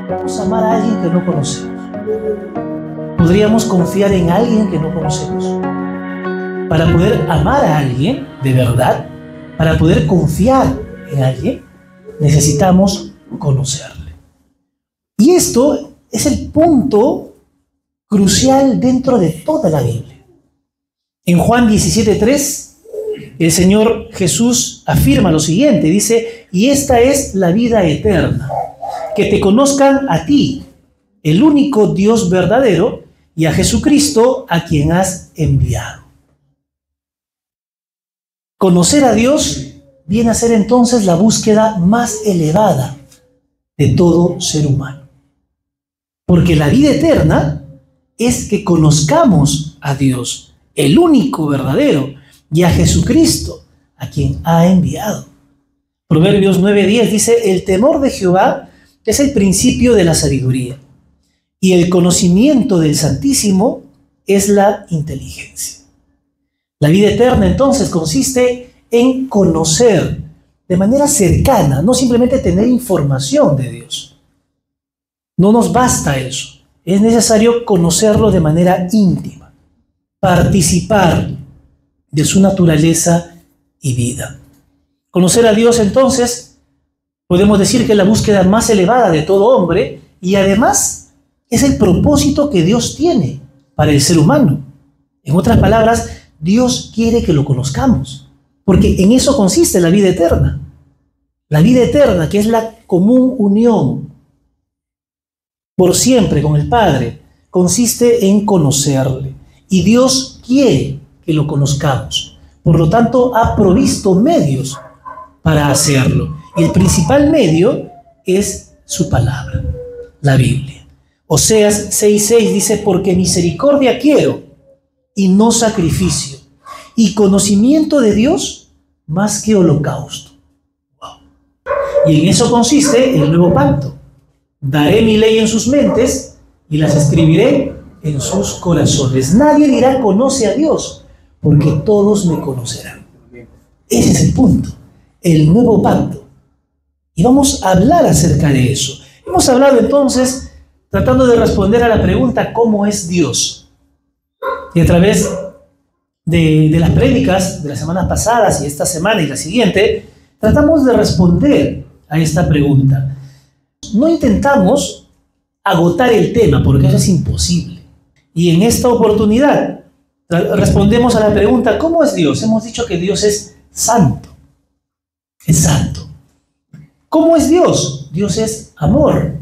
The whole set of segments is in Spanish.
Podemos amar a alguien que no conocemos. Podríamos confiar en alguien que no conocemos. Para poder amar a alguien de verdad, para poder confiar en alguien, necesitamos conocerle. Y esto es el punto crucial dentro de toda la Biblia. En Juan 17:3, el Señor Jesús afirma lo siguiente, dice: y esta es la vida eterna, que te conozcan a ti, el único Dios verdadero, y a Jesucristo, a quien has enviado. Conocer a Dios viene a ser entonces la búsqueda más elevada de todo ser humano. Porque la vida eterna es que conozcamos a Dios, el único verdadero, y a Jesucristo, a quien ha enviado. Proverbios 9:10 dice: el temor de Jehová es el principio de la sabiduría, y el conocimiento del Santísimo es la inteligencia. La vida eterna entonces consiste en conocer de manera cercana, no simplemente tener información de Dios. No nos basta eso, es necesario conocerlo de manera íntima, participar de su naturaleza y vida. Conocer a Dios entonces podemos decir que es la búsqueda más elevada de todo hombre, y además es el propósito que Dios tiene para el ser humano. En otras palabras, Dios quiere que lo conozcamos, porque en eso consiste la vida eterna. La vida eterna, que es la común unión por siempre con el Padre, consiste en conocerle. Y Dios quiere que lo conozcamos. Por lo tanto, ha provisto medios para hacerlo. Y el principal medio es su palabra, la Biblia. Oseas 6:6 dice: porque misericordia quiero y no sacrificio, y conocimiento de Dios más que holocausto. Wow. Y en eso consiste el nuevo pacto. Daré mi ley en sus mentes y las escribiré en sus corazones. Nadie dirá conoce a Dios, porque todos me conocerán. Ese es el punto, el nuevo pacto. Y vamos a hablar acerca de eso. Hemos hablado entonces tratando de responder a la pregunta ¿cómo es Dios? Y a través de las prédicas de las semanas pasadas y esta semana y la siguiente, tratamos de responder a esta pregunta. No intentamos agotar el tema, porque eso es imposible. Y en esta oportunidad respondemos a la pregunta ¿cómo es Dios? Hemos dicho que Dios es santo. Es santo. ¿Cómo es Dios? Dios es amor.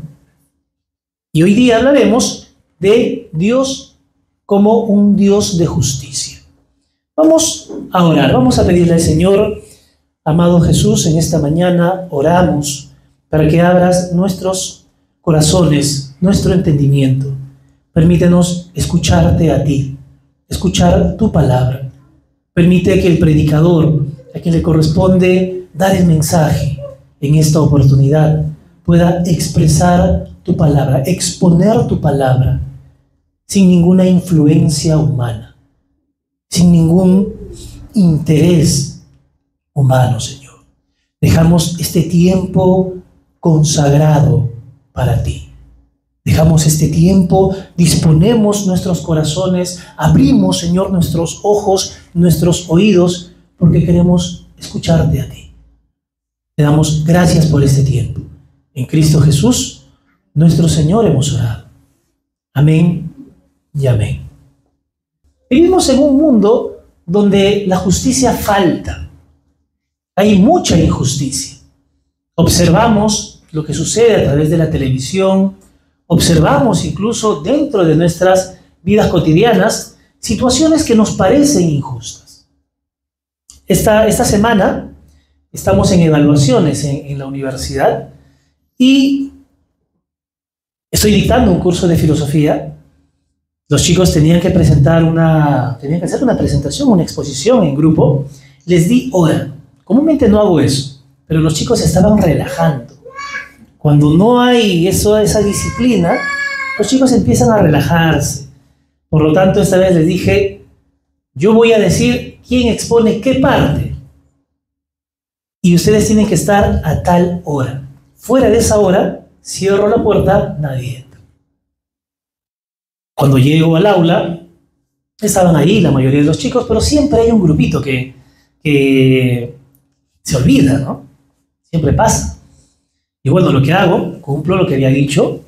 Y hoy día hablaremos de Dios como un Dios de justicia. Vamos a orar, vamos a pedirle al Señor, amado Jesús, en esta mañana oramos para que abras nuestros corazones, nuestro entendimiento. Permítenos escucharte a ti, escuchar tu palabra. Permite que el predicador, a quien le corresponde dar el mensaje en esta oportunidad, pueda expresar tu palabra, exponer tu palabra, sin ninguna influencia humana, sin ningún interés humano, Señor. Dejamos este tiempo consagrado para ti. Dejamos este tiempo, disponemos nuestros corazones, abrimos, Señor, nuestros ojos, nuestros oídos, porque queremos escucharte a ti. Te damos gracias por este tiempo. En Cristo Jesús, nuestro Señor, hemos orado. Amén y amén. Vivimos en un mundo donde la justicia falta. Hay mucha injusticia. Observamos lo que sucede a través de la televisión, observamos incluso dentro de nuestras vidas cotidianas situaciones que nos parecen injustas. Esta semana estamos en evaluaciones en la universidad y estoy dictando un curso de filosofía. Los chicos tenían que hacer una presentación, una exposición en grupo. Les di hora. Comúnmente no hago eso, pero los chicos se estaban relajando. Cuando no hay esa disciplina, los chicos empiezan a relajarse. Por lo tanto, esta vez les dije, yo voy a decir quién expone qué parte. Y ustedes tienen que estar a tal hora. fuera de esa hora, cierro la puerta, nadie entra. Cuando llego al aula, estaban ahí la mayoría de los chicos, pero siempre hay un grupito que se olvida, ¿no? Siempre pasa. Y bueno, lo que hago, cumplo lo que había dicho,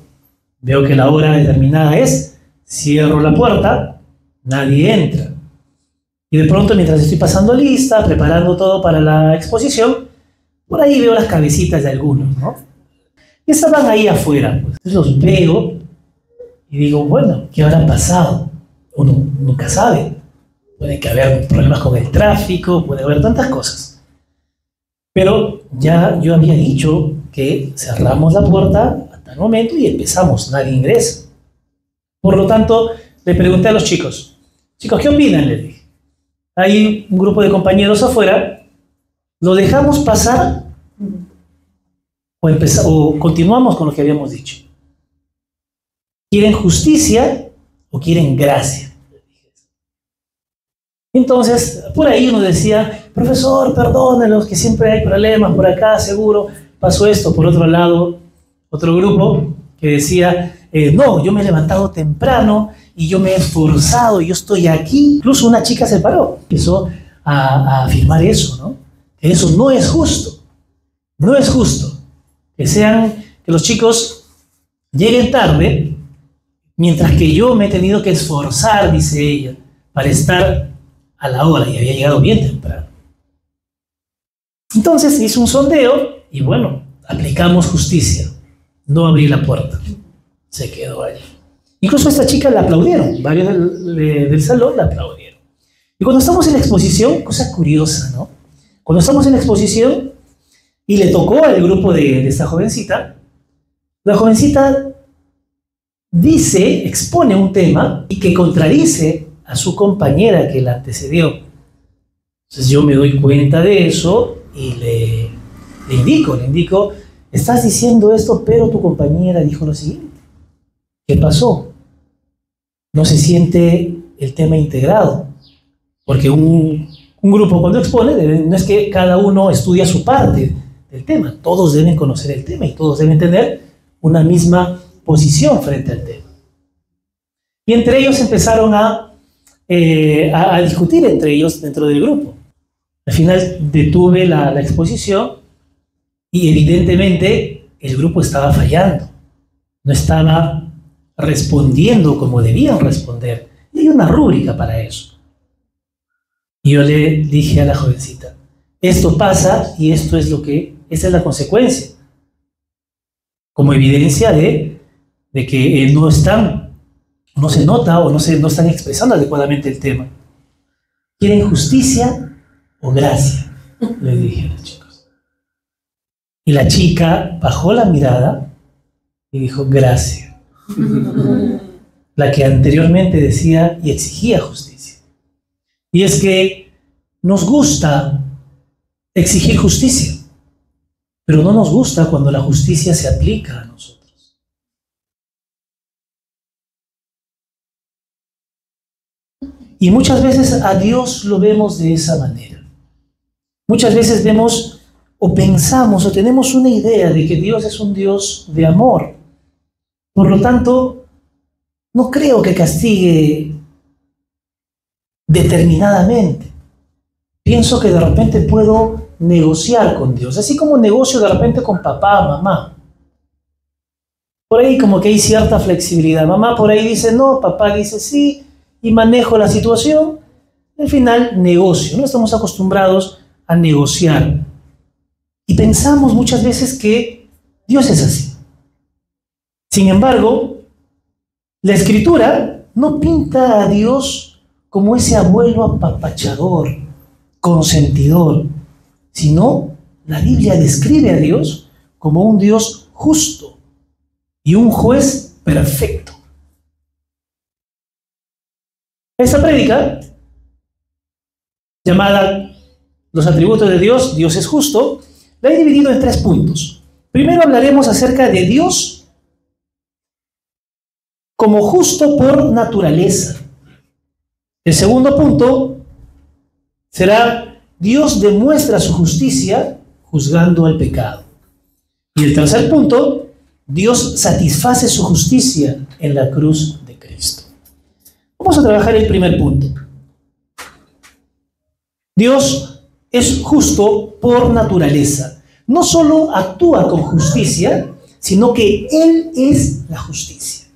veo que la hora determinada es, cierro la puerta, nadie entra. Y de pronto, mientras estoy pasando lista, preparando todo para la exposición, por ahí veo las cabecitas de algunos, ¿no? Y estaban ahí afuera. Pues. Entonces los veo y digo, bueno, ¿qué habrá pasado? Uno nunca sabe. Puede que haber problemas con el tráfico, puede haber tantas cosas. Pero ya yo había dicho que cerramos la puerta a tal momento y empezamos, nadie ingresa. Por lo tanto, le pregunté a los chicos, ¿qué opinan? Les dije. Hay un grupo de compañeros afuera, ¿lo dejamos pasar o continuamos con lo que habíamos dicho? ¿Quieren justicia o quieren gracia? Entonces, por ahí uno decía, profesor, perdónenos, que siempre hay problemas por acá, seguro pasó esto. Por otro lado, otro grupo que decía, no, yo me he levantado temprano y yo me he esforzado, yo estoy aquí. Incluso una chica se paró, empezó a afirmar eso, ¿no? Que eso no es justo, no es justo. Que los chicos lleguen tarde, mientras que yo me he tenido que esforzar, dice ella, para estar a la hora, y había llegado bien temprano. Entonces hice un sondeo y bueno, aplicamos justicia. No abrí la puerta, se quedó allí. Incluso a esta chica la aplaudieron, varios del salón la aplaudieron. Y cuando estamos en la exposición, cosa curiosa, ¿no? Cuando estamos en la exposición y le tocó al grupo de esta jovencita, la jovencita expone un tema y que contradice a su compañera que la antecedió. Entonces yo me doy cuenta de eso y le indico, estás diciendo esto, pero tu compañera dijo lo siguiente. ¿Qué pasó? No se siente el tema integrado, porque un grupo cuando expone, no es que cada uno estudia su parte del tema, todos deben conocer el tema y todos deben tener una misma posición frente al tema. Y entre ellos empezaron a discutir entre ellos dentro del grupo. Al final detuve la exposición y evidentemente el grupo estaba fallando, no estaba respondiendo como debían responder. Y hay una rúbrica para eso. Y yo le dije a la jovencita, esto pasa y esta es la consecuencia, como evidencia de que no se nota o no están expresando adecuadamente el tema. ¿Quieren justicia o gracia? Le dije a los chicos. Y la chica bajó la mirada y dijo, gracia. La que anteriormente decía y exigía justicia. Y es que nos gusta exigir justicia, pero no nos gusta cuando la justicia se aplica a nosotros. Y muchas veces a Dios lo vemos de esa manera. Muchas veces vemos o pensamos o tenemos una idea de que Dios es un Dios de amor. Por lo tanto, no creo que castigue determinadamente. Pienso que de repente puedo negociar con Dios, así como negocio de repente con papá, mamá. Por ahí como que hay cierta flexibilidad. Mamá por ahí dice no, papá dice sí, y manejo la situación, al final negocio. No estamos acostumbrados a negociar. Y pensamos muchas veces que Dios es así. Sin embargo, la Escritura no pinta a Dios como ese abuelo apapachador, consentidor, sino la Biblia describe a Dios como un Dios justo y un juez perfecto. Esta prédica, llamada Los atributos de Dios, Dios es justo, la he dividido en 3 puntos. Primero hablaremos acerca de Dios como justo por naturaleza. El segundo punto será Dios demuestra su justicia juzgando el pecado. Y el tercer punto, Dios satisface su justicia en la cruz de Cristo. Vamos a trabajar el primer punto. Dios es justo por naturaleza. No solo actúa con justicia, sino que Él es la justicia.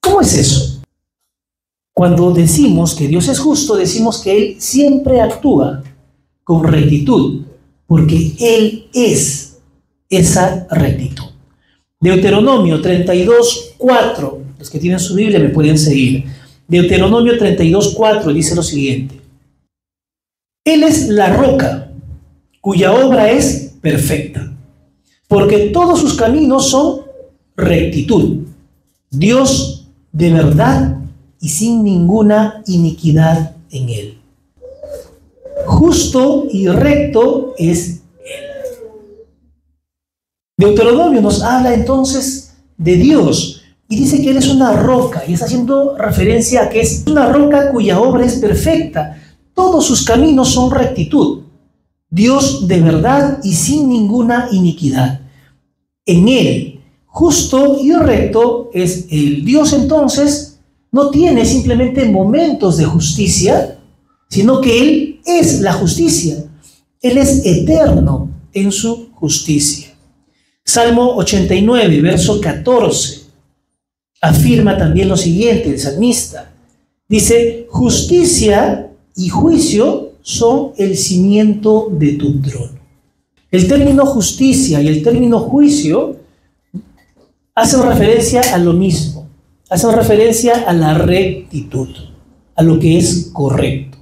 ¿Cómo es eso? Cuando decimos que Dios es justo, decimos que Él siempre actúa con rectitud, porque Él es esa rectitud. Deuteronomio 32:4, los que tienen su Biblia me pueden seguir. Deuteronomio 32:4 dice lo siguiente: Él es la roca, cuya obra es perfecta, porque todos sus caminos son rectitud, Dios de verdad y sin ninguna iniquidad en Él. Justo y recto es Él. Deuteronomio nos habla entonces de Dios y dice que Él es una roca, y está haciendo referencia a que es una roca cuya obra es perfecta. Todos sus caminos son rectitud, Dios de verdad y sin ninguna iniquidad. En Él, justo y recto es Él. Dios entonces no tiene simplemente momentos de justicia, sino que Él es la justicia. Él es eterno en su justicia. Salmo 89, verso 14, afirma también lo siguiente, el salmista. Dice: justicia y juicio son el cimiento de tu trono. El término justicia y el término juicio hacen referencia a lo mismo, hacen referencia a la rectitud, a lo que es correcto.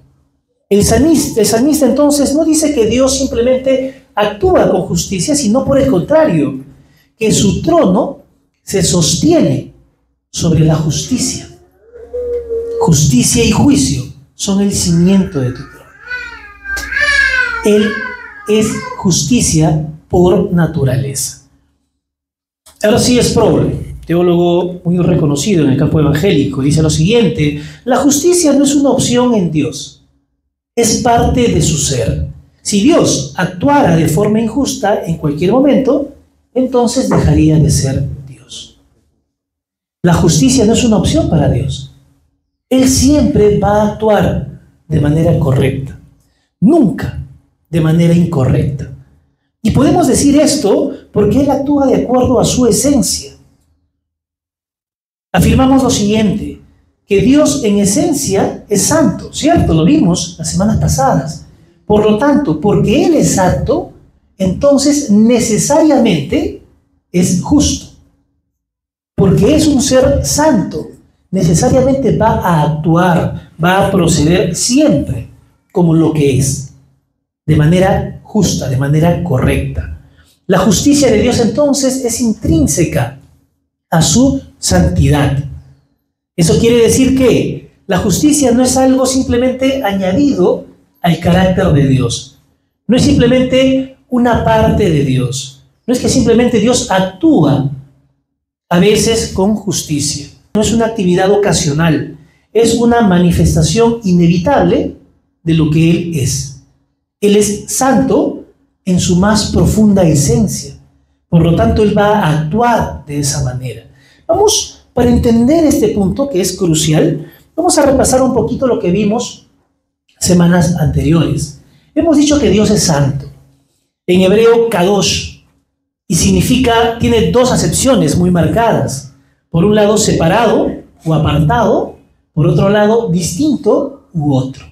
El salmista entonces no dice que Dios simplemente actúa con justicia, sino por el contrario, que su trono se sostiene sobre la justicia. Justicia y juicio son el cimiento de tu trono. Él es justicia por naturaleza. Ahora sí, Sproul, teólogo muy reconocido en el campo evangélico, dice lo siguiente: la justicia no es una opción en Dios, es parte de su ser. Si Dios actuara de forma injusta en cualquier momento, entonces dejaría de ser Dios. La justicia no es una opción para Dios. Él siempre va a actuar de manera correcta, nunca de manera incorrecta. Y podemos decir esto porque Él actúa de acuerdo a su esencia. Afirmamos lo siguiente, que Dios en esencia es santo, ¿cierto? Lo vimos las semanas pasadas. Por lo tanto, porque Él es santo, entonces necesariamente es justo. Porque es un ser santo, necesariamente va a actuar, va a proceder siempre como lo que es, de manera justa, de manera correcta. La justicia de Dios entonces es intrínseca a su santidad. Eso quiere decir que la justicia no es algo simplemente añadido al carácter de Dios. No es simplemente una parte de Dios. No es que simplemente Dios actúa a veces con justicia. No es una actividad ocasional. Es una manifestación inevitable de lo que Él es. Él es santo en su más profunda esencia. Por lo tanto, Él va a actuar de esa manera. Para entender este punto que es crucial, vamos a repasar un poquito lo que vimos semanas anteriores. Hemos dicho que Dios es santo. En hebreo, kadosh, y tiene dos acepciones muy marcadas. Por un lado, separado o apartado. Por otro lado, distinto u otro.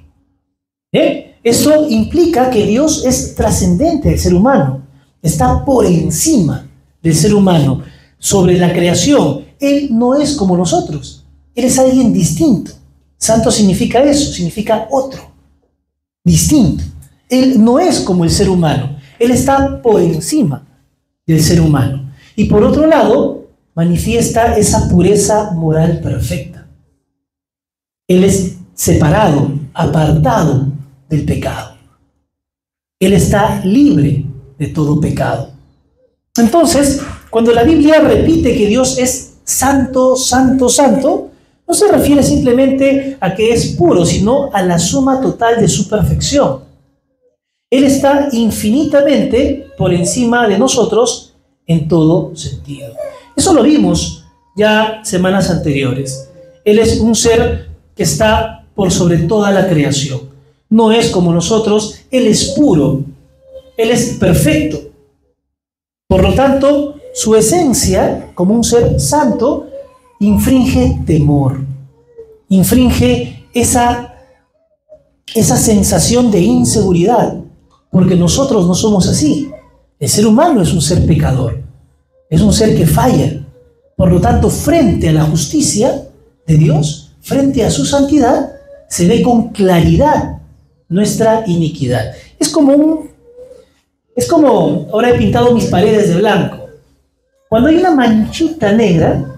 Esto implica que Dios es trascendente del ser humano. Está por encima del ser humano, sobre la creación. Él no es como nosotros. Él es alguien distinto. Santo significa eso, significa otro, distinto. Él no es como el ser humano. Él está por encima del ser humano. Y por otro lado, manifiesta esa pureza moral perfecta. Él es separado, apartado del pecado. Él está libre de todo pecado. Entonces, cuando la Biblia repite que Dios es santo, santo, santo, no se refiere simplemente a que es puro, sino a la suma total de su perfección. Él está infinitamente por encima de nosotros en todo sentido. Eso lo vimos ya semanas anteriores. Él es un ser que está por sobre toda la creación. No es como nosotros, Él es puro, Él es perfecto. Por lo tanto, su esencia, como un ser santo, infringe temor, infringe esa sensación de inseguridad, porque nosotros no somos así. El ser humano es un ser pecador, es un ser que falla. Por lo tanto, frente a la justicia de Dios, frente a su santidad, se ve con claridad nuestra iniquidad. Es como, ahora he pintado mis paredes de blanco. Cuando hay una manchita negra,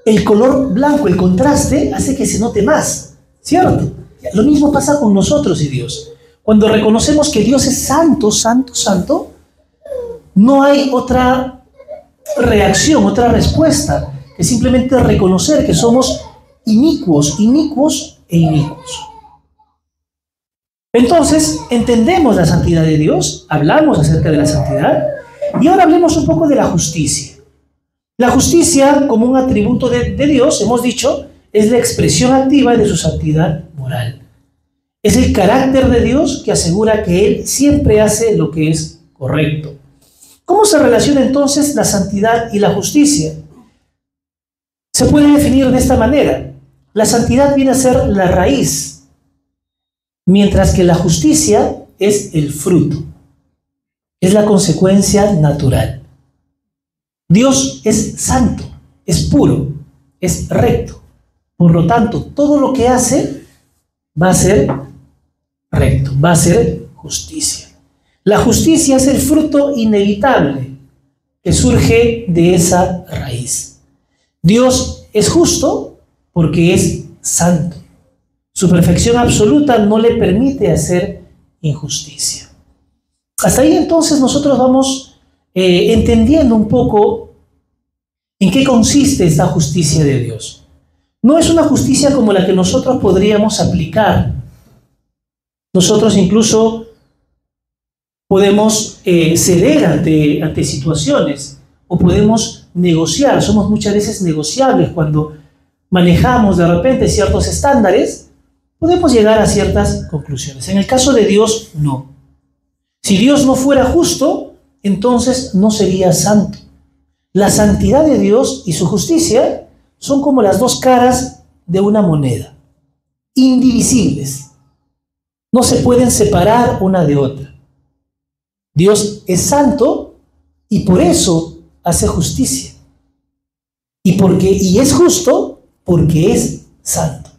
el color blanco, el contraste, hace que se note más, ¿cierto? Lo mismo pasa con nosotros y Dios. Cuando reconocemos que Dios es santo, santo, santo, no hay otra reacción, otra respuesta, que simplemente reconocer que somos inicuos, inicuos e inicuos. Entonces, entendemos la santidad de Dios, hablamos acerca de la santidad, y ahora hablemos un poco de la justicia. La justicia, como un atributo de Dios, hemos dicho, es la expresión activa de su santidad moral. Es el carácter de Dios que asegura que Él siempre hace lo que es correcto. ¿Cómo se relaciona entonces la santidad y la justicia? Se puede definir de esta manera. La santidad viene a ser la raíz, mientras que la justicia es el fruto, es la consecuencia natural. Dios es santo, es puro, es recto. Por lo tanto, todo lo que hace va a ser recto, va a ser justicia. La justicia es el fruto inevitable que surge de esa raíz. Dios es justo porque es santo. Su perfección absoluta no le permite hacer injusticia. Hasta ahí entonces nosotros vamos entendiendo un poco en qué consiste esta justicia de Dios. No es una justicia como la que nosotros podríamos aplicar. Nosotros incluso podemos ceder ante situaciones o podemos negociar. Somos muchas veces negociables cuando manejamos de repente ciertos estándares. Podemos llegar a ciertas conclusiones. En el caso de Dios, no. Si Dios no fuera justo, entonces no sería santo. La santidad de Dios y su justicia son como las dos caras de una moneda, indivisibles. No se pueden separar una de otra. Dios es santo y por eso hace justicia. Y es justo porque es santo.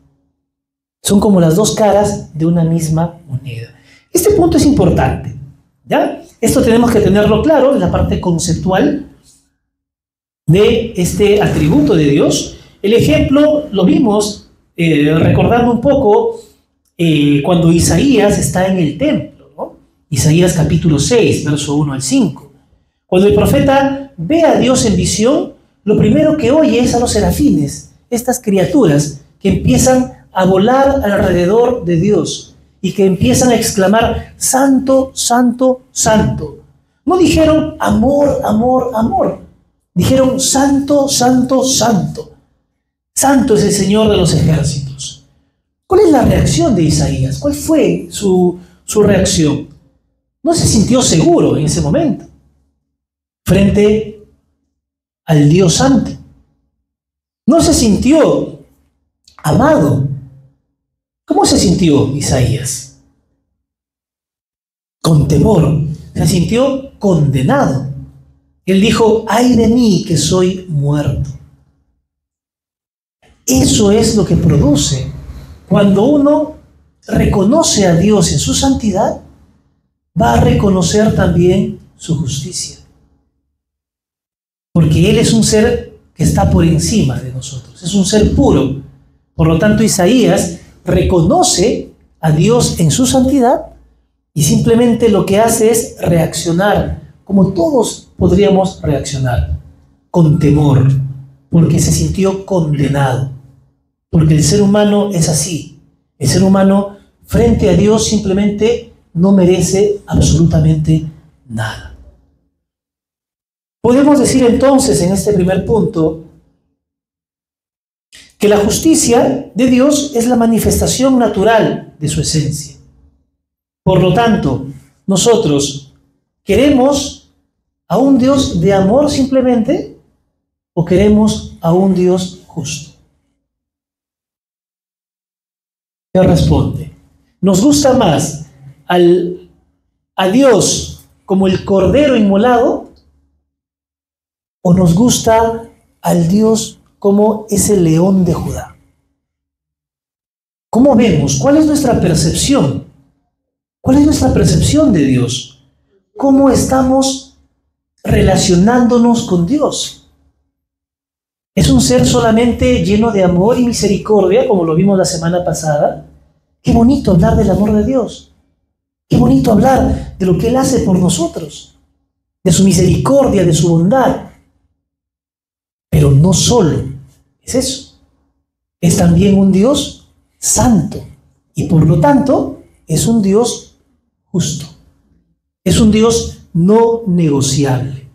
Son como las dos caras de una misma moneda. Este punto es importante, ¿ya? Esto tenemos que tenerlo claro en la parte conceptual de este atributo de Dios. El ejemplo lo vimos recordando un poco cuando Isaías está en el templo, ¿no? Isaías capítulo 6, verso 1 al 5. Cuando el profeta ve a Dios en visión, lo primero que oye es a los serafines, estas criaturas que empiezan a volar alrededor de Dios y que empiezan a exclamar, santo, santo, santo. No dijeron amor, amor, amor. Dijeron santo, santo, santo. Santo es el Señor de los ejércitos. ¿Cuál es la reacción de Isaías? ¿Cuál fue su reacción? No se sintió seguro en ese momento frente al Dios Santo. No se sintió amado. ¿Cómo se sintió Isaías? Con temor. Se sintió condenado. Él dijo, ay de mí que soy muerto. Eso es lo que produce cuando uno reconoce a Dios en su santidad, va a reconocer también su justicia. Porque Él es un ser que está por encima de nosotros, es un ser puro. Por lo tanto, Isaías reconoce a Dios en su santidad y simplemente lo que hace es reaccionar, como todos podríamos reaccionar, con temor, porque se sintió condenado. Porque el ser humano es así. El ser humano frente a Dios simplemente no merece absolutamente nada. Podemos decir entonces en este primer punto que la justicia de Dios es la manifestación natural de su esencia. Por lo tanto, nosotros queremos a un Dios de amor simplemente o queremos a un Dios justo. ¿Qué responde? ¿Nos gusta más a Dios como el cordero inmolado o nos gusta al Dios como ese león de Judá? ¿Cómo vemos? ¿Cuál es nuestra percepción? ¿Cuál es nuestra percepción de Dios? ¿Cómo estamos relacionándonos con Dios? ¿Es un ser solamente lleno de amor y misericordia, como lo vimos la semana pasada? Qué bonito hablar del amor de Dios. Qué bonito hablar de lo que Él hace por nosotros, de su misericordia, de su bondad. Pero no solo es eso. Es también un Dios santo y por lo tanto es un Dios justo. Es un Dios no negociable.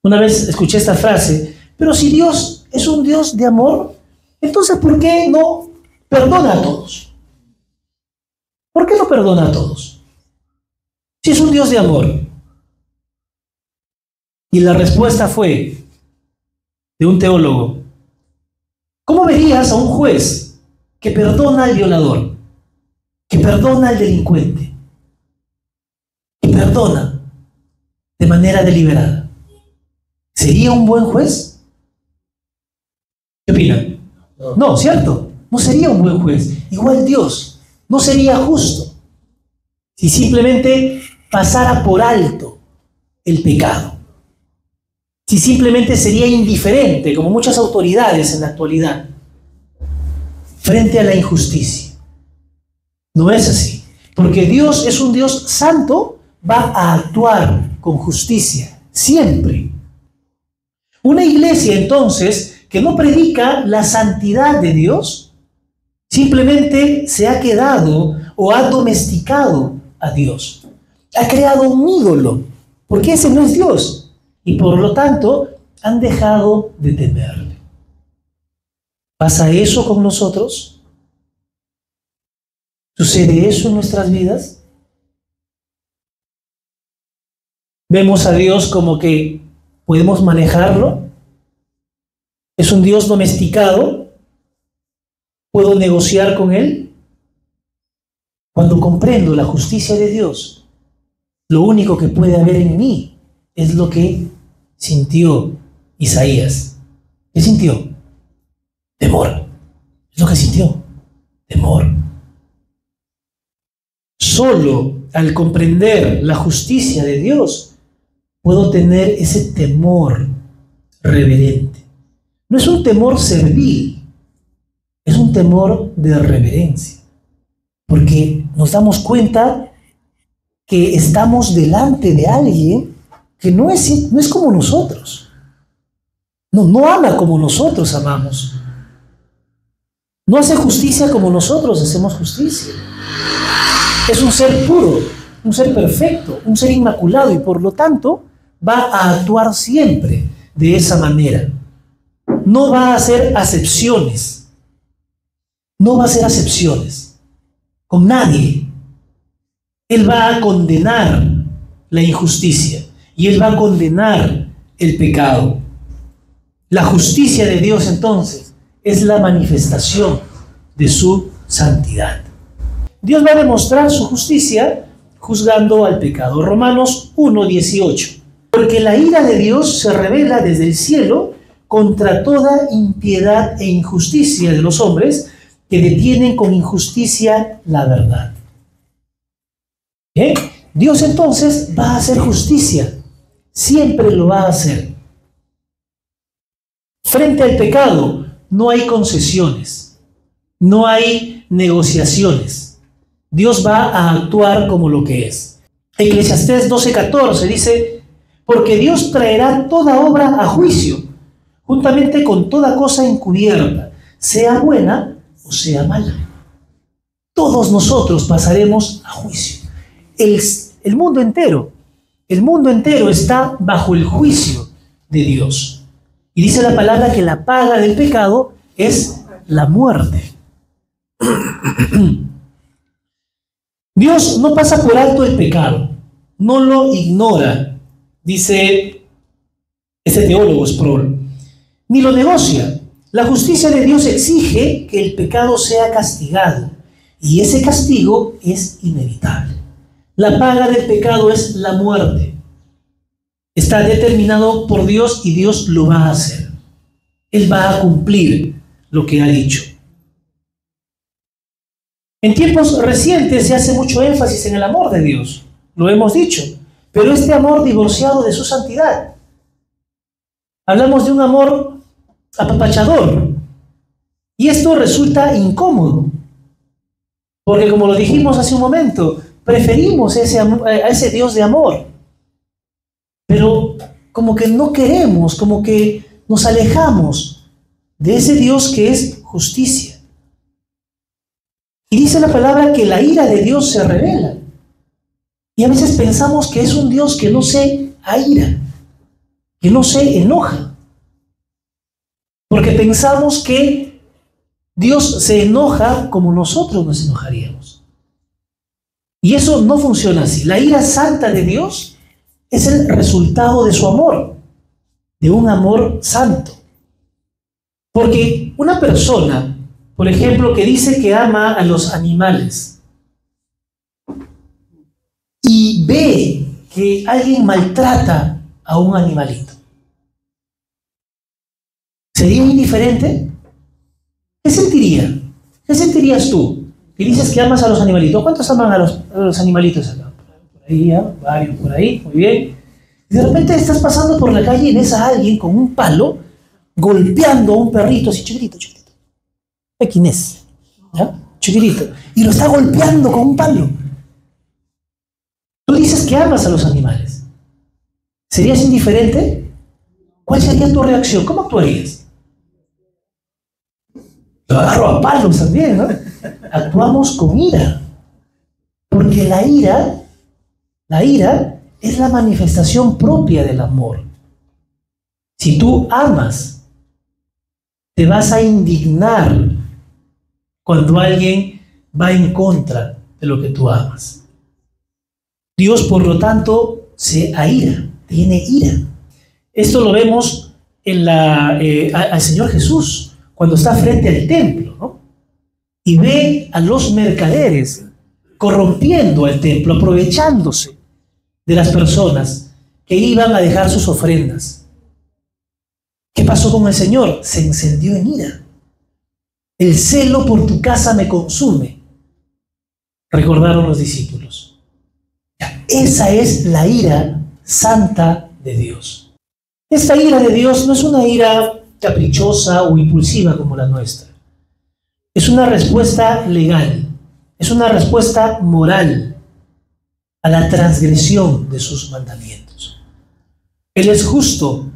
Una vez escuché esta frase, pero si Dios es un Dios de amor, entonces ¿por qué no perdona a todos? ¿Por qué no perdona a todos? Si es un Dios de amor. Y la respuesta fue de un teólogo: ¿cómo verías a un juez que perdona al violador, que perdona al delincuente, que perdona de manera deliberada? ¿Sería un buen juez? ¿Qué opinan? No, ¿cierto? No sería un buen juez. Igual Dios no sería justo si simplemente pasara por alto el pecado. Si simplemente sería indiferente, como muchas autoridades en la actualidad, frente a la injusticia. No es así. Porque Dios es un Dios santo, va a actuar con justicia, siempre. Una iglesia, entonces, que no predica la santidad de Dios, simplemente se ha quedado o ha domesticado a Dios. Ha creado un ídolo, porque ese no es Dios. Y por lo tanto, han dejado de temerle. ¿Pasa eso con nosotros? ¿Sucede eso en nuestras vidas? ¿Vemos a Dios como que podemos manejarlo? ¿Es un Dios domesticado? ¿Puedo negociar con Él? Cuando comprendo la justicia de Dios, lo único que puede haber en mí es lo que sintió Isaías. ¿Qué sintió? Temor. Es lo que sintió. Temor. Solo al comprender la justicia de Dios puedo tener ese temor reverente. No es un temor servil, es un temor de reverencia. Porque nos damos cuenta que estamos delante de alguien que no es como nosotros. No ama como nosotros amamos. No hace justicia como nosotros hacemos justicia. Es un ser puro, un ser perfecto, un ser inmaculado y por lo tanto va a actuar siempre de esa manera. No va a hacer acepciones. No va a hacer acepciones con nadie. Él va a condenar la injusticia y Él va a condenar el pecado. La justicia de Dios entonces es la manifestación de su santidad. Dios va a demostrar su justicia juzgando al pecado. Romanos 1:18. Porque la ira de Dios se revela desde el cielo contra toda impiedad e injusticia de los hombres que detienen con injusticia la verdad. ¿Bien? Dios entonces va a hacer justicia. Siempre lo va a hacer. Frente al pecado no hay concesiones, no hay negociaciones. Dios va a actuar como lo que es. Eclesiastés 12:14 dice: porque Dios traerá toda obra a juicio, juntamente con toda cosa encubierta, sea buena o sea mala. Todos nosotros pasaremos a juicio. El mundo entero El mundo entero está bajo el juicio de Dios. Y dice la palabra que la paga del pecado es la muerte. Dios no pasa por alto el pecado, no lo ignora, dice este teólogo Sproul, ni lo negocia. La justicia de Dios exige que el pecado sea castigado, y ese castigo es inevitable. La paga del pecado es la muerte. Está determinado por Dios y Dios lo va a hacer. Él va a cumplir lo que ha dicho. En tiempos recientes se hace mucho énfasis en el amor de Dios, lo hemos dicho, pero este amor divorciado de su santidad. Hablamos de un amor apapachador, y esto resulta incómodo, porque como lo dijimos hace un momento, preferimos a ese Dios de amor, pero como que no queremos, como que nos alejamos de ese Dios que es justicia. Y dice la palabra que la ira de Dios se revela. Y a veces pensamos que es un Dios que no se aira, que no se enoja. Porque pensamos que Dios se enoja como nosotros nos enojaríamos. Y eso no funciona así. La ira santa de Dios es el resultado de su amor, de un amor santo. Porque una persona, por ejemplo, que dice que ama a los animales y ve que alguien maltrata a un animalito, ¿sería indiferente? ¿Qué sentiría? ¿Qué sentirías tú? Que dices que amas a los animalitos. ¿Cuántos aman a los animalitos acá? Por ahí, ¿ya? Varios por ahí, muy bien. Y de repente estás pasando por la calle y ves a alguien con un palo golpeando a un perrito así chiquitito. ¿Quién es? ¿Ya? Chiquitito. Y lo está golpeando con un palo. Tú dices que amas a los animales. ¿Serías indiferente? ¿Cuál sería tu reacción? ¿Cómo actuarías? Lo agarro a palos también, ¿no? Actuamos con ira. Porque la ira es la manifestación propia del amor. Si tú amas, te vas a indignar cuando alguien va en contra de lo que tú amas. Dios, por lo tanto, se aira, tiene ira. Esto lo vemos en al Señor Jesús, cuando está frente al templo, ¿no? Y ve a los mercaderes corrompiendo al templo, aprovechándose de las personas que iban a dejar sus ofrendas. ¿Qué pasó con el Señor? Se encendió en ira. El celo por tu casa me consume, recordaron los discípulos. Esa es la ira santa de Dios. Esta ira de Dios no es una ira caprichosa o impulsiva como la nuestra. Es una respuesta legal, es una respuesta moral a la transgresión de sus mandamientos. Él es justo,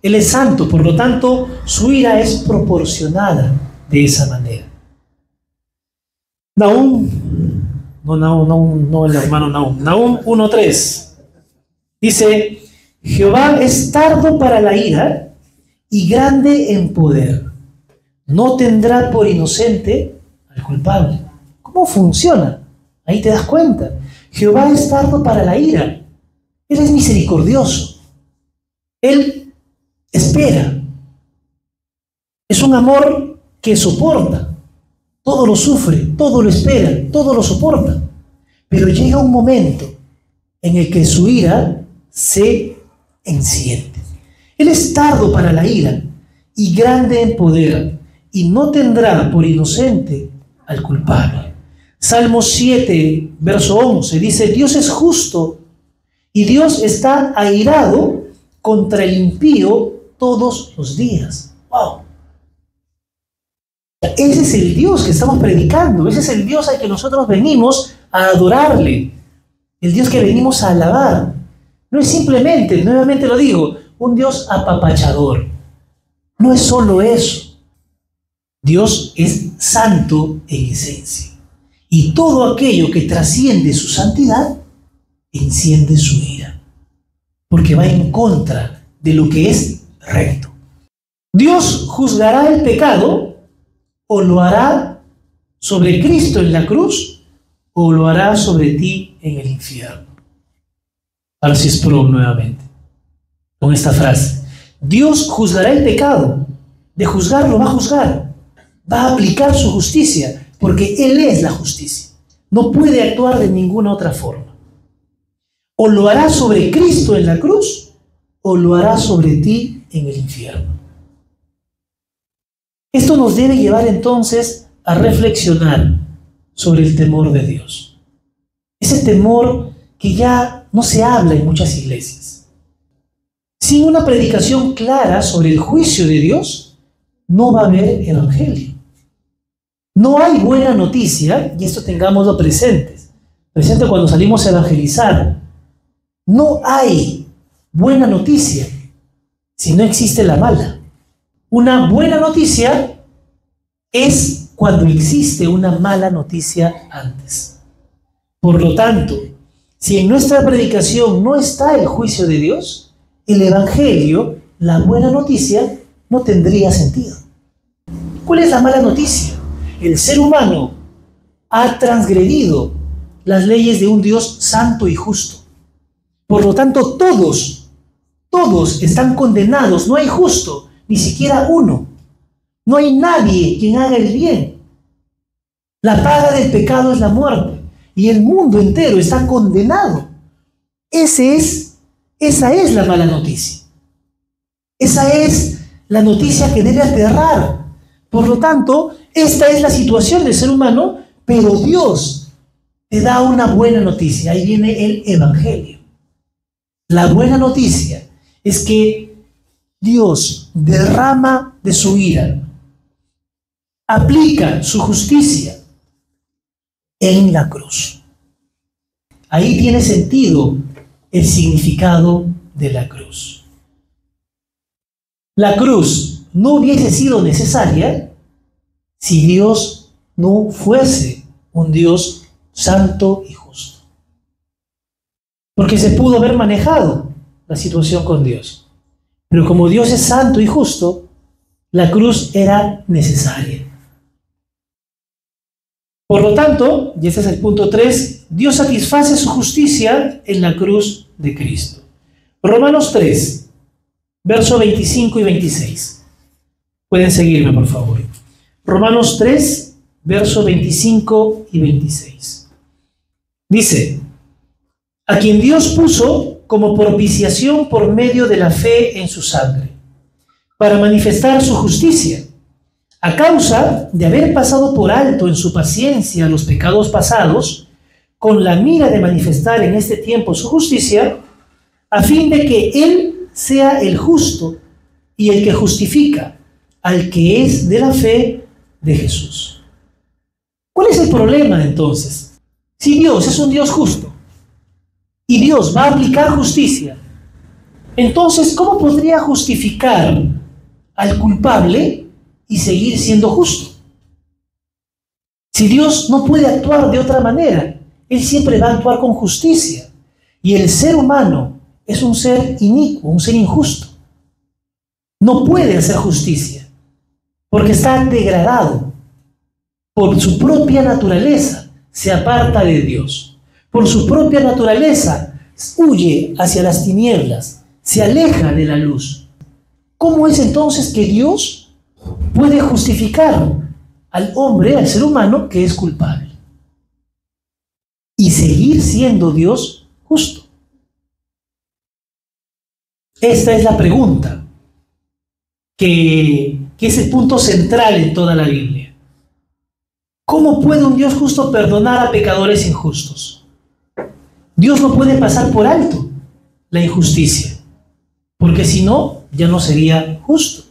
Él es santo, por lo tanto, su ira es proporcionada de esa manera. Nahum el hermano Nahum 1:3 dice: Jehová es tardo para la ira y grande en poder, no tendrá por inocente al culpable. ¿Cómo funciona? Ahí te das cuenta. Jehová es tardo para la ira. Él es misericordioso. Él espera. Es un amor que soporta. Todo lo sufre, todo lo espera, todo lo soporta. Pero llega un momento en el que su ira se enciende. Él es tardo para la ira y grande en poder, y no tendrá por inocente al culpable. Salmo 7, verso 11, dice: Dios es justo y Dios está airado contra el impío todos los días. ¡Wow! Ese es el Dios que estamos predicando, ese es el Dios al que nosotros venimos a adorarle, el Dios que venimos a alabar. No es simplemente, nuevamente lo digo, un Dios apapachador. No es solo eso. Dios es santo en esencia. Y todo aquello que trasciende su santidad, enciende su ira. porque va en contra de lo que es recto. Dios juzgará el pecado, o lo hará sobre Cristo en la cruz, o lo hará sobre ti en el infierno. Arcis Pro nuevamente, con esta frase. Dios juzgará el pecado. De juzgarlo va a juzgar. Va a aplicar su justicia, porque Él es la justicia. No puede actuar de ninguna otra forma. O lo hará sobre Cristo en la cruz, o lo hará sobre ti en el infierno. Esto nos debe llevar entonces a reflexionar sobre el temor de Dios. Ese temor que ya no se habla en muchas iglesias. Sin una predicación clara sobre el juicio de Dios, no va a haber evangelio. No hay buena noticia, y esto tengámoslo presente cuando salimos a evangelizar. No hay buena noticia si no existe la mala. Una buena noticia es cuando existe una mala noticia antes. Por lo tanto, si en nuestra predicación no está el juicio de Dios, el evangelio, la buena noticia, no tendría sentido. ¿Cuál es la mala noticia? El ser humano ha transgredido las leyes de un Dios santo y justo. Por lo tanto, todos están condenados. No hay justo, ni siquiera uno. No hay nadie quien haga el bien. La paga del pecado es la muerte, y el mundo entero está condenado. Esa es la mala noticia. Esa es la noticia que debe aterrar. Por lo tanto, esta es la situación del ser humano, pero Dios te da una buena noticia. Ahí viene el evangelio. La buena noticia es que Dios derrama de su ira, aplica su justicia en la cruz. Ahí tiene sentido el significado de la cruz. La cruz no hubiese sido necesaria si Dios no fuese un Dios santo y justo. Porque se pudo haber manejado la situación con Dios. Pero como Dios es santo y justo, la cruz era necesaria. Por lo tanto, y este es el punto 3, Dios satisface su justicia en la cruz de Cristo. Romanos 3, versos 25 y 26. Pueden seguirme, por favor. Romanos 3, versos 25 y 26. Dice: a quien Dios puso como propiciación por medio de la fe en su sangre, para manifestar su justicia, a causa de haber pasado por alto en su paciencia los pecados pasados, con la mira de manifestar en este tiempo su justicia, a fin de que Él sea el justo y el que justifica al que es de la fe de Jesús. ¿Cuál es el problema entonces? Si Dios es un Dios justo y Dios va a aplicar justicia, entonces ¿cómo podría justificar al culpable y seguir siendo justo? Si Dios no puede actuar de otra manera, Él siempre va a actuar con justicia. Y el ser humano es un ser inicuo, un ser injusto. No puede hacer justicia, porque está degradado. Por su propia naturaleza se aparta de Dios. Por su propia naturaleza huye hacia las tinieblas, se aleja de la luz. ¿Cómo es entonces que Dios puede justificar al hombre, al ser humano que es culpable, y seguir siendo Dios justo? Esta es la pregunta que es el punto central en toda la Biblia. ¿Cómo puede un Dios justo perdonar a pecadores injustos? Dios no puede pasar por alto la injusticia, porque si no, ya no sería justo.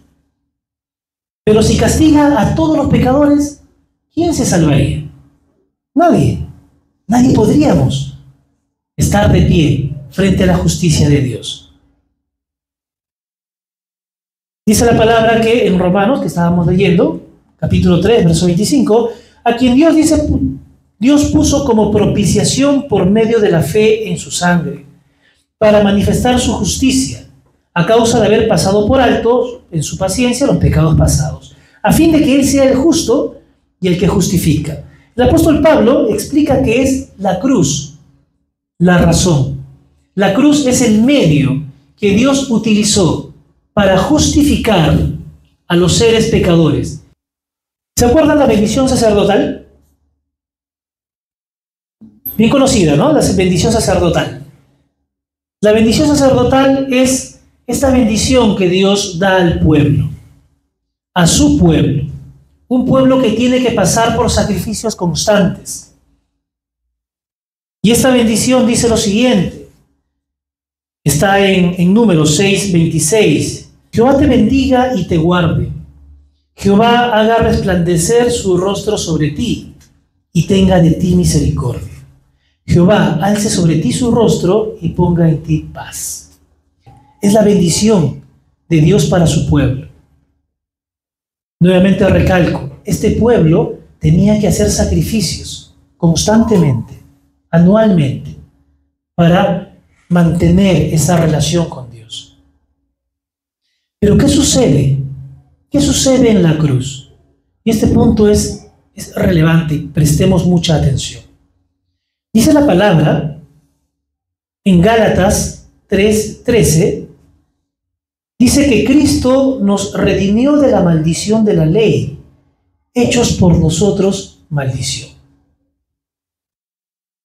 Pero si castiga a todos los pecadores, ¿quién se salvaría? Nadie. Nadie podríamos estar de pie frente a la justicia de Dios. Dice la palabra que en Romanos, que estábamos leyendo, capítulo 3, verso 25, a quien Dios puso como propiciación por medio de la fe en su sangre, para manifestar su justicia, a causa de haber pasado por alto en su paciencia los pecados pasados, a fin de que Él sea el justo y el que justifica. El apóstol Pablo explica que es la cruz, la razón. La cruz es el medio que Dios utilizó para justificar a los seres pecadores. ¿Se acuerdan la bendición sacerdotal? Bien conocida, ¿no? La bendición sacerdotal. La bendición sacerdotal es esta bendición que Dios da al pueblo, a su pueblo. Un pueblo que tiene que pasar por sacrificios constantes. Y esta bendición dice lo siguiente. Está en Números 6:26. Jehová te bendiga y te guarde. Jehová haga resplandecer su rostro sobre ti y tenga de ti misericordia. Jehová alce sobre ti su rostro y ponga en ti paz. Es la bendición de Dios para su pueblo. Nuevamente recalco, este pueblo tenía que hacer sacrificios constantemente, anualmente, para mantener esa relación con Dios. Pero ¿qué sucede? ¿Qué sucede en la cruz? Y este punto es relevante, prestemos mucha atención. Dice la palabra en Gálatas 3:13, dice que Cristo nos redimió de la maldición de la ley, hechos por nosotros maldición.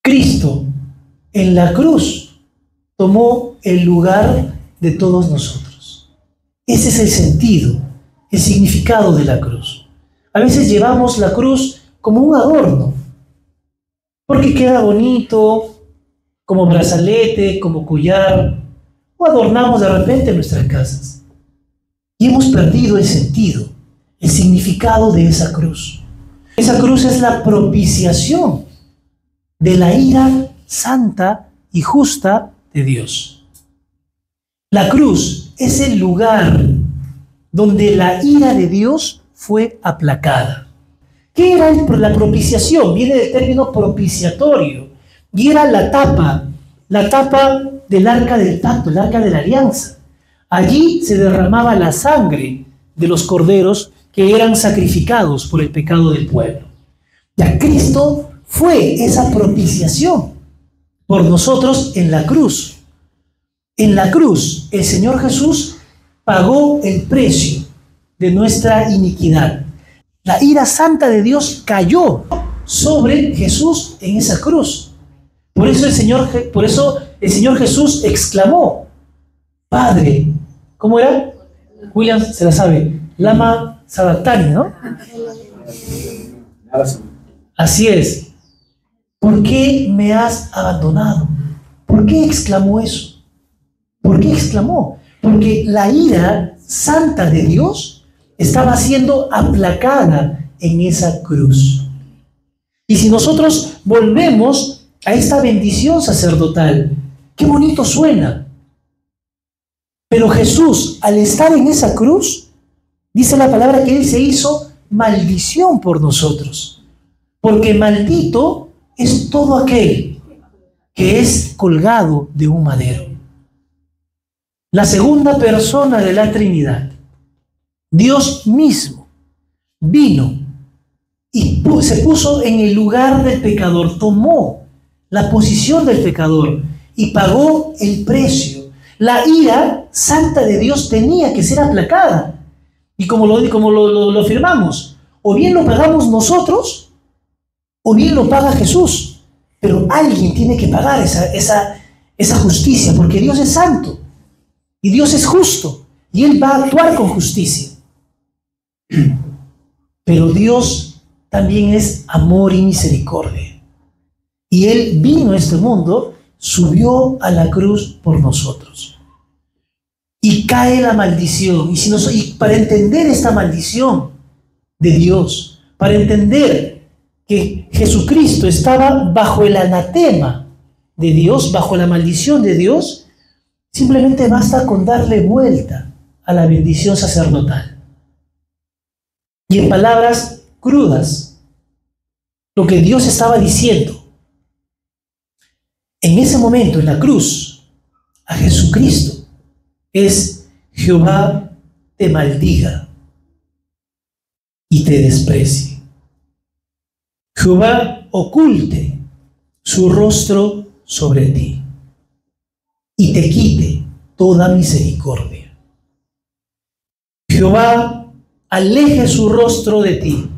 Cristo en la cruz tomó el lugar de todos nosotros. Ese es el sentido, el significado de la cruz. A veces llevamos la cruz como un adorno, porque queda bonito, como brazalete, como collar, o adornamos de repente nuestras casas. Y hemos perdido el sentido, el significado de esa cruz. Esa cruz es la propiciación de la ira santa y justa de Dios. La cruz es el lugar donde la ira de Dios fue aplacada. ¿Qué era la propiciación? Viene del término propiciatorio, y era la tapa del arca del pacto, el arca de la alianza. Allí se derramaba la sangre de los corderos que eran sacrificados por el pecado del pueblo. Ya Cristo fue esa propiciación por nosotros en la cruz. En la cruz, el Señor Jesús pagó el precio de nuestra iniquidad. La ira santa de Dios cayó sobre Jesús en esa cruz. Por eso el Señor Jesús exclamó, Padre, ¿cómo era? William se la sabe, Lama Sabactani, ¿no? Así es. ¿Por qué me has abandonado? ¿Por qué exclamó eso? ¿Por qué exclamó? Porque la ira santa de Dios estaba siendo aplacada en esa cruz. Y si nosotros volvemos a esta bendición sacerdotal, qué bonito suena. Pero Jesús, al estar en esa cruz, dice la palabra que Él se hizo maldición por nosotros. Porque maldito es todo aquel que es colgado de un madero. La segunda persona de la Trinidad, Dios mismo, vino y se puso en el lugar del pecador, tomó la posición del pecador y pagó el precio. La ira santa de Dios tenía que ser aplacada. Y como lo afirmamos, o bien lo pagamos nosotros, o bien lo paga Jesús. Pero alguien tiene que pagar esa justicia, porque Dios es santo y Dios es justo y Él va a actuar con justicia. Pero Dios también es amor y misericordia. Y Él vino a este mundo, subió a la cruz por nosotros. Y cae la maldición. Y para entender esta maldición de Dios, para entender que Jesucristo estaba bajo el anatema de Dios, bajo la maldición de Dios, simplemente basta con darle vuelta a la bendición sacerdotal. Y en palabras crudas, lo que Dios estaba diciendo, en ese momento en la cruz, a Jesucristo es: Jehová te maldiga y te desprecie. Jehová oculte su rostro sobre ti y te quite toda misericordia. Jehová aleje su rostro de ti,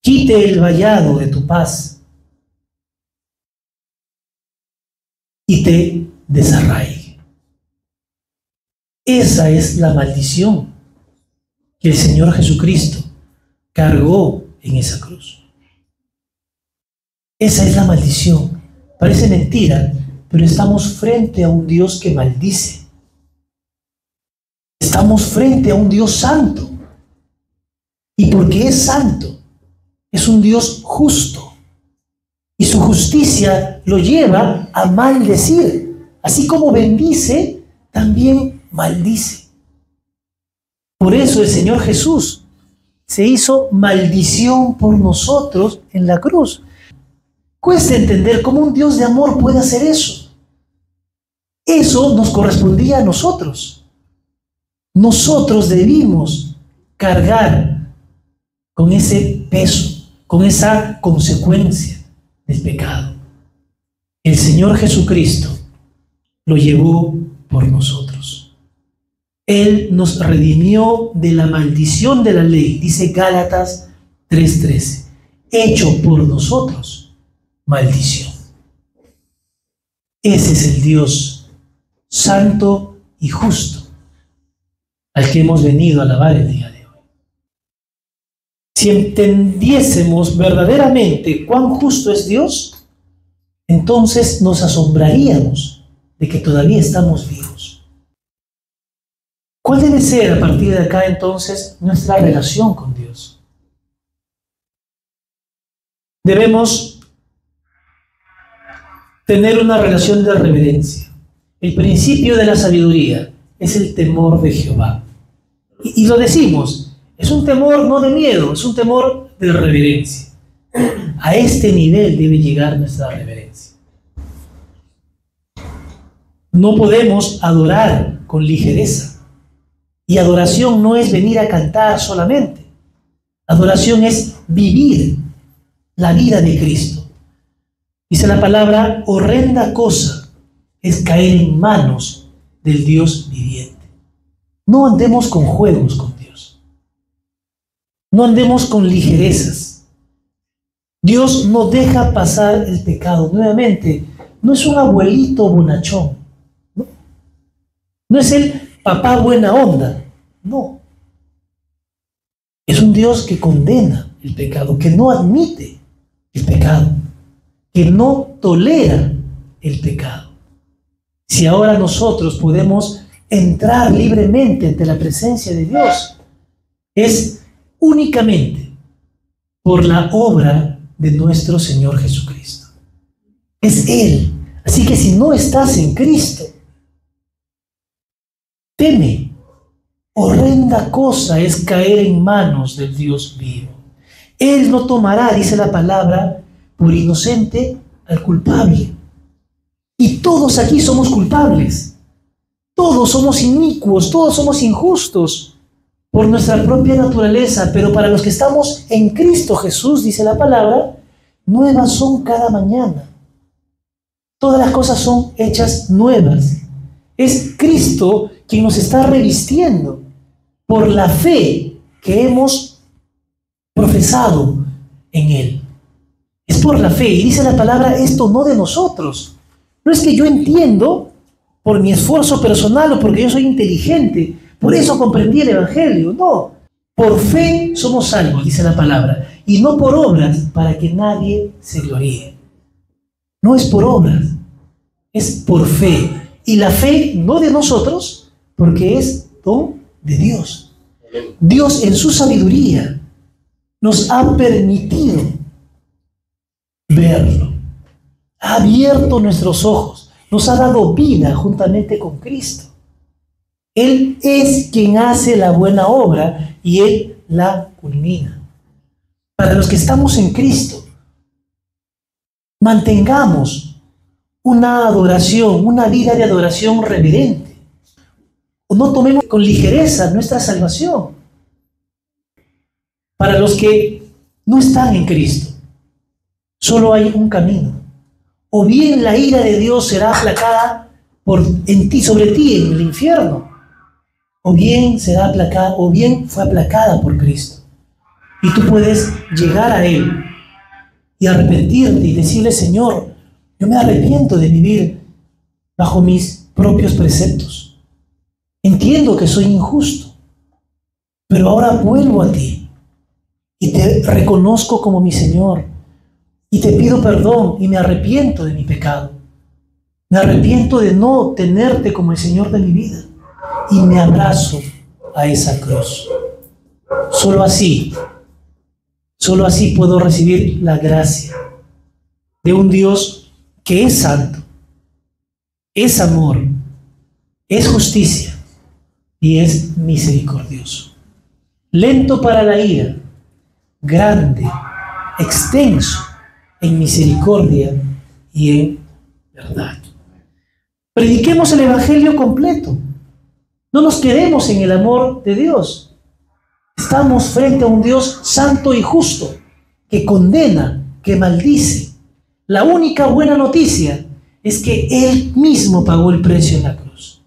quite el vallado de tu paz y te desarraigue. Esa es la maldición que el Señor Jesucristo cargó en esa cruz. Esa es la maldición. Parece mentira, pero estamos frente a un Dios que maldice. Estamos frente a un Dios santo. Y porque es santo, es un Dios justo. Y su justicia lo lleva a maldecir. Así como bendice, también maldice. Por eso el Señor Jesús se hizo maldición por nosotros en la cruz. Cuesta entender cómo un Dios de amor puede hacer eso. Eso nos correspondía a nosotros. Nosotros debimos cargar con ese peso, con esa consecuencia del pecado. El Señor Jesucristo lo llevó por nosotros. Él nos redimió de la maldición de la ley, dice Gálatas 3:13, hecho por nosotros maldición. Ese es el Dios santo y justo al que hemos venido a alabar el día de hoy. Si entendiésemos verdaderamente cuán justo es Dios, entonces nos asombraríamos de que todavía estamos vivos. ¿Cuál debe ser a partir de acá entonces nuestra relación con Dios? Debemos tener una relación de reverencia. El principio de la sabiduría es el temor de Jehová. Y lo decimos, es un temor no de miedo, es un temor de reverencia. A este nivel debe llegar nuestra reverencia. No podemos adorar con ligereza. Y adoración no es venir a cantar solamente. Adoración es vivir la vida de Cristo. Dice la palabra: horrenda cosa es caer en manos del Dios viviente. No andemos con juegos con Dios. No andemos con ligerezas. Dios no deja pasar el pecado. Nuevamente, no es un abuelito bonachón. No es el papá buena onda. No. Es un Dios que condena el pecado, que no admite el pecado, que no tolera el pecado. Si ahora nosotros podemos entrar libremente ante la presencia de Dios, es únicamente por la obra de nuestro Señor Jesucristo. Es Él. Así que si no estás en Cristo, teme. Horrenda cosa es caer en manos del Dios vivo. Él no tomará, dice la palabra, por inocente al culpable. Y todos aquí somos culpables. Todos somos inicuos, todos somos injustos por nuestra propia naturaleza, pero para los que estamos en Cristo Jesús, dice la palabra, nuevas son cada mañana. Todas las cosas son hechas nuevas. Es Cristo quien nos está revistiendo por la fe que hemos profesado en Él. Es por la fe, y dice la palabra, esto no de nosotros. No es que yo entiendo por mi esfuerzo personal o porque yo soy inteligente, por eso comprendí el Evangelio. No, por fe somos salvos, dice la palabra, y no por obras para que nadie se gloríe. No es por obras, es por fe. Y la fe no de nosotros, porque es don de Dios. Dios en su sabiduría nos ha permitido verlo. Ha abierto nuestros ojos, nos ha dado vida juntamente con Cristo. Él es quien hace la buena obra y Él la culmina. Para los que estamos en Cristo, mantengamos una adoración, una vida de adoración reverente. O no tomemos con ligereza nuestra salvación. Para los que no están en Cristo, solo hay un camino. O bien la ira de Dios será aplacada sobre ti en el infierno, o bien será aplacada, o bien fue aplacada por Cristo. Y tú puedes llegar a Él y arrepentirte y decirle: Señor, yo me arrepiento de vivir bajo mis propios preceptos. Entiendo que soy injusto, pero ahora vuelvo a ti y te reconozco como mi Señor y te pido perdón y me arrepiento de mi pecado. Me arrepiento de no tenerte como el Señor de mi vida y me abrazo a esa cruz. Solo así puedo recibir la gracia de un Dios que es santo, es amor, es justicia y es misericordioso. Lento para la ira, grande, extenso en misericordia y en verdad. Prediquemos el Evangelio completo. No nos quedemos en el amor de Dios. Estamos frente a un Dios santo y justo, que condena, que maldice. La única buena noticia es que Él mismo pagó el precio en la cruz.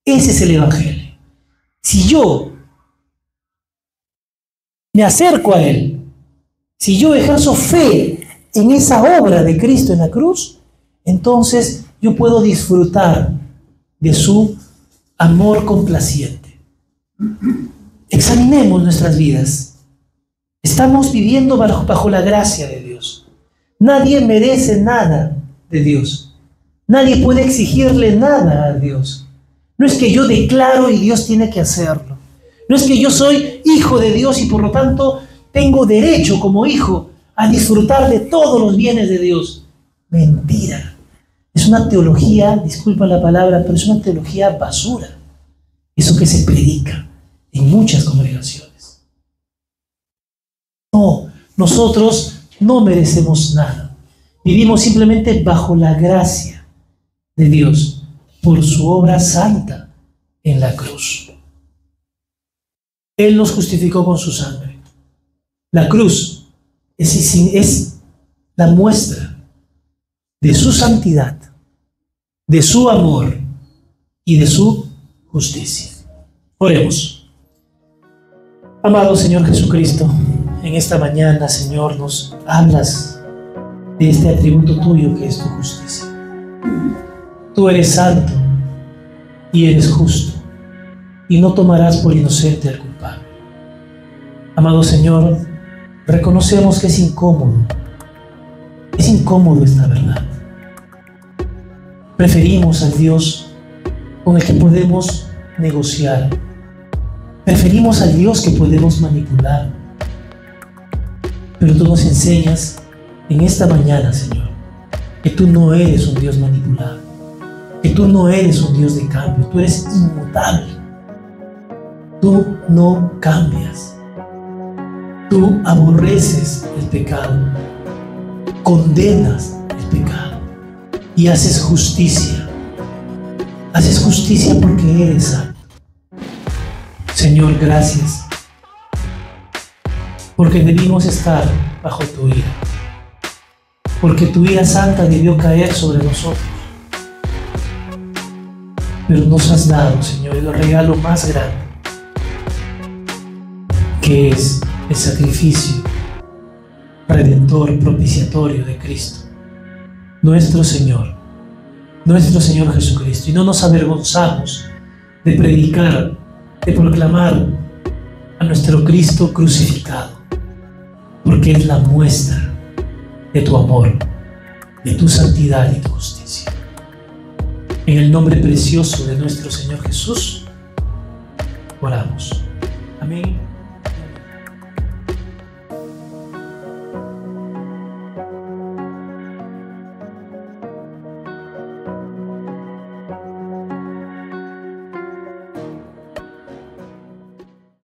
Ese es el Evangelio. Si yo me acerco a Él, si yo ejerzo fe en esa obra de Cristo en la cruz, entonces yo puedo disfrutar de su amor complaciente. Examinemos nuestras vidas. Estamos viviendo bajo la gracia de Dios. Nadie merece nada de Dios. Nadie puede exigirle nada a Dios. No es que yo declaro y Dios tiene que hacerlo. No es que yo soy hijo de Dios y por lo tanto tengo derecho como hijo a disfrutar de todos los bienes de Dios. Mentira. Es una teología, disculpa la palabra, pero es una teología basura. Eso que se predica en muchas congregaciones. No, nosotros no merecemos nada. Vivimos simplemente bajo la gracia de Dios por su obra santa en la cruz. Él nos justificó con su sangre. La cruz es la muestra de su santidad, de su amor y de su justicia. Oremos. Amado Señor Jesucristo, en esta mañana, Señor, nos hablas de este atributo tuyo que es tu justicia. Tú eres santo y eres justo, y no tomarás por inocente al culpable. Amado Señor, reconocemos que es incómodo esta verdad. Preferimos al Dios con el que podemos negociar. Preferimos al Dios que podemos manipular. Pero tú nos enseñas en esta mañana, Señor, que tú no eres un Dios manipulable, que tú no eres un Dios de cambio, tú eres inmutable. Tú no cambias. Tú aborreces el pecado, condenas el pecado y haces justicia. Haces justicia porque eres santo. Señor, gracias, porque debimos estar bajo tu ira, porque tu ira santa debió caer sobre nosotros. Pero nos has dado, Señor, el regalo más grande, que es el sacrificio redentor, propiciatorio de Cristo, nuestro Señor Jesucristo. Y no nos avergonzamos de predicar, de proclamar a nuestro Cristo crucificado, porque es la muestra de tu amor, de tu santidad y tu justicia. En el nombre precioso de nuestro Señor Jesús, oramos. Amén.